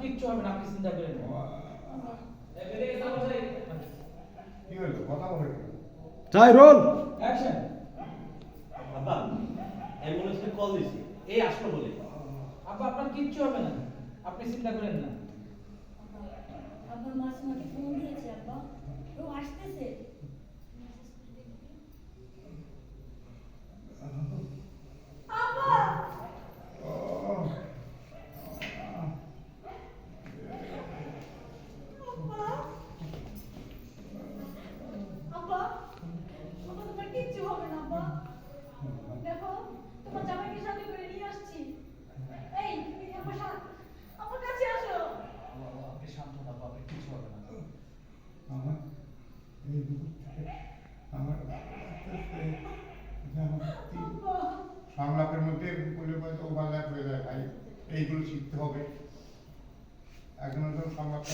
কিচ্ছু হবে না, আপনি চিন্তা করেন না। কি হলো কথা বলে চাই রোল অ্যাকশন। আব্বা অ্যাম্বুলেন্সকে কল দিছি, এই আসলো বলে। আব্বা আপনার কিচ্ছু হবে না, আপনি চিন্তা করেন না। আব্বা মাসিমাকে ফোন দিয়েছে আব্বা, ও আসতেছে। আব্বা আব্বা আব্বা তোমার কিচ্ছু হবে না আব্বা, দেখো তোমার জামাইকে সাথে করে নিয়ে আসছি। এই তুমি আমার কাছে আসো। আপনি শান্ত হন আব্বা, আপনার কিচ্ছু হবে না। আমার এই দুপুর থেকে আমার সংলাপের মধ্যে বলে বলতে ওভারল্যাপ হয়ে যায় ভাই, এইগুলো শিখতে হবে। এখন সংলাপটা